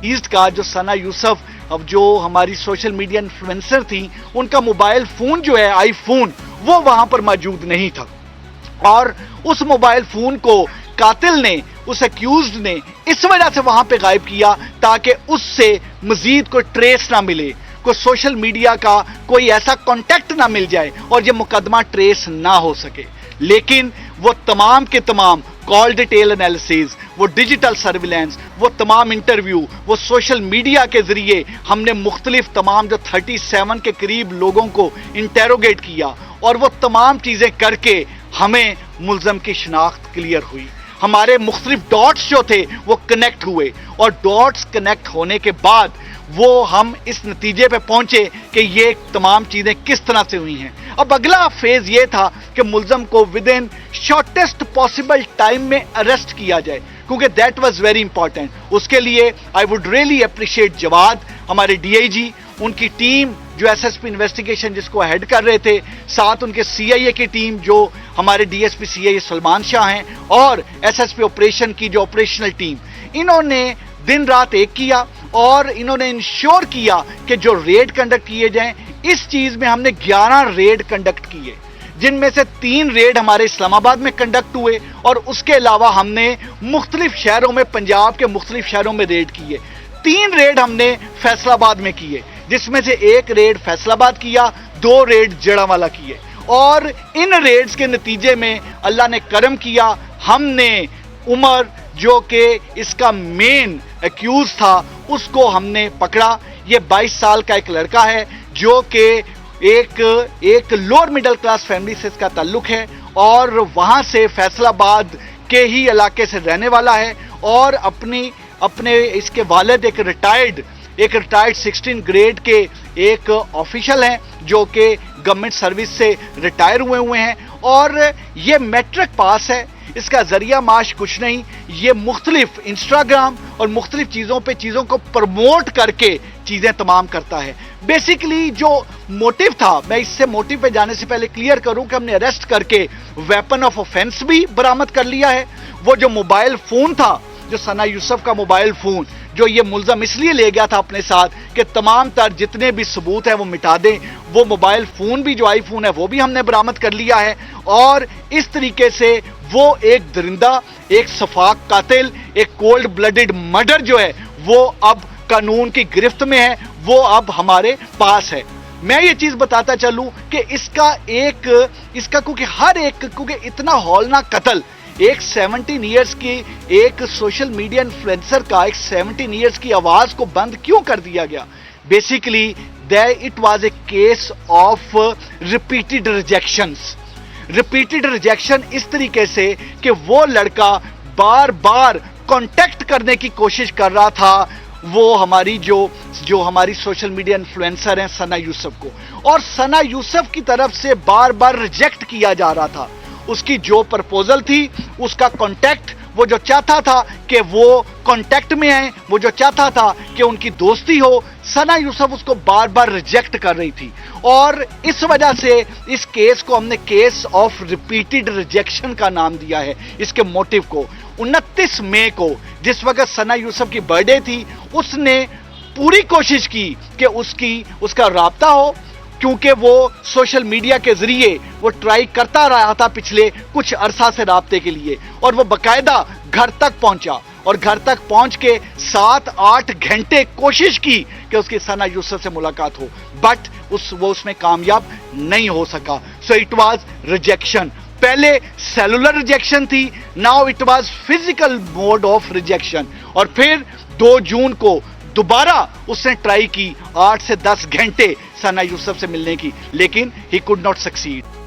asset کا جو سنا یوسف اب جو ہماری سوشل میڈیا انفلوئنسر تھی ان کا موبائل فون جو ہے آئی فون وہ وہاں پر موجود نہیں تھا اور اس موبائل فون کو قاتل نے اس ایکیوزڈ نے اس وجہ سے وہاں پہ غائب کیا تاکہ اس سے مزید کوئی ٹریس نہ ملے کوئی سوشل میڈیا کا کوئی ایسا کانٹیکٹ نہ مل جائے اور یہ مقدمہ ٹریس نہ ہو سکے لیکن وہ تمام کے تمام کال ڈیٹیل انالیسز وہ ڈیجیٹل سرویلنس وہ تمام انٹرویو وہ سوشل میڈیا کے ذریعے ہم نے مختلف تمام جو 37 کے قریب لوگوں کو انٹیروگیٹ کیا اور وہ تمام چیزیں کر کے ہمیں ملزم کی شناخت کلیئر ہوئی ہمارے مختلف ڈاٹس جو تھے وہ کنیکٹ ہوئے اور ڈاٹس کنیکٹ ہونے کے بعد وہ ہم اس نتیجے پہ پہنچے کہ یہ تمام چیزیں کس طرح سے ہوئی ہیں اب اگلا فیز یہ تھا کہ ملزم کو with in shortest possible time میں اریسٹ کیا جائے کیونکہ دیٹ واز ویری امپورٹنٹ اس کے لیے آئی ووڈ ریئلی اپریشیٹ جواد ہمارے ڈی آئی جی ان کی ٹیم جو ایس ایس پی انویسٹیگیشن جس کو ہیڈ کر رہے تھے ساتھ ان کے سی آئی اے کی ٹیم جو ہمارے ڈی ایس پی سی آئی اے سلمان شاہ ہیں اور ایس ایس پی آپریشن کی جو آپریشنل ٹیم انہوں نے دن رات ایک کیا اور انہوں نے انشور کیا کہ جو ریڈ کنڈکٹ کیے جائیں اس چیز میں ہم نے 11 ریڈ کنڈکٹ کیے جن میں سے 3 ریڈ ہمارے اسلام آباد میں کنڈکٹ ہوئے اور اس کے علاوہ ہم نے مختلف شہروں میں پنجاب کے مختلف شہروں میں ریڈ کیے 3 ریڈ ہم نے فیصل آباد میں کیے جس میں سے 1 ریڈ فیصل آباد کیا 2 ریڈ جڑاوالا کیے اور ان ریڈز کے نتیجے میں اللہ نے کرم کیا ہم نے عمر جو کہ اس کا مین ایکیوز تھا اس کو ہم نے پکڑا یہ 22 سال کا ایک لڑکا ہے جو کہ ایک لوور مڈل کلاس فیملی سے اس کا تعلق ہے اور وہاں سے فیصل آباد کے ہی علاقے سے رہنے والا ہے اور اپنے اس کے والد ایک ریٹائرڈ 16 گریڈ کے ایک آفیشل ہیں جو کہ گورنمنٹ سروس سے ریٹائر ہوئے ہیں اور یہ میٹرک پاس ہے اس کا ذریعہ معاش کچھ نہیں یہ مختلف انسٹاگرام اور مختلف چیزوں کو پروموٹ کر کے چیزیں تمام کرتا ہے بیسیکلی جو موٹیو تھا میں اس سے موٹیو پہ جانے سے پہلے کلیئر کروں کہ ہم نے اریسٹ کر کے ویپن آف آفینس بھی برآمد کر لیا ہے وہ جو موبائل فون تھا جو سنا یوسف کا موبائل فون جو یہ ملزم اس لیے لے گیا تھا اپنے ساتھ کہ تمام تر جتنے بھی ثبوت ہیں وہ مٹا دیں وہ موبائل فون بھی جو آئی فون ہے وہ بھی ہم نے برآمد کر لیا ہے اور اس طریقے سے وہ ایک درندہ ایک شفاق قاتل ایک کولڈ بلڈڈ مرڈر جو ہے وہ اب قانون کی گرفت میں ہے وہ اب ہمارے پاس ہے میں یہ چیز بتاتا چلوں کہ اس کا کیونکہ اتنا ہولناک قتل ایک 17 ایئرز کی ایک سوشل میڈیا انفلوئنسر کا ایک 17 ایئرز کی آواز کو بند کیوں کر دیا گیا basically it was a case of repeated rejection اس طریقے سے کہ وہ لڑکا بار بار کانٹیکٹ کرنے کی کوشش کر رہا تھا وہ ہماری جو ہماری سوشل میڈیا انفلوئنسر ہیں سنا یوسف کو اور سنا یوسف کی طرف سے بار بار ریجیکٹ کیا جا رہا تھا اس کی جو پرپوزل تھی اس کا کانٹیکٹ وہ جو چاہتا تھا کہ وہ کانٹیکٹ میں آئیں وہ جو چاہتا تھا کہ ان کی دوستی ہو سنا یوسف اس کو بار بار ریجیکٹ کر رہی تھی اور اس وجہ سے اس کیس کو ہم نے کیس آف ریپیٹڈ ریجیکشن کا نام دیا ہے اس کے موٹیو کو 29 مئی کو جس وقت سنا یوسف کی برتھ ڈے تھی اس نے پوری کوشش کی کہ اس کا رابطہ ہو کیونکہ وہ سوشل میڈیا کے ذریعے وہ ٹرائی کرتا رہا تھا پچھلے کچھ عرصہ سے رابطے کے لیے اور وہ باقاعدہ گھر تک پہنچا اور گھر تک پہنچ کے 7-8 گھنٹے کوشش کی کہ اس کی سنا یوسف سے ملاقات ہو بٹ وہ اس میں کامیاب نہیں ہو سکا سو اٹ واز ریجیکشن پہلے سیلولر ریجیکشن تھی now it was physical mode of rejection اور پھر 2 جون کو دوبارہ اس نے ٹرائی کی 8 سے 10 گھنٹے سنا یوسف سے ملنے کی لیکن ہی کوڈ ناٹ سکسیڈ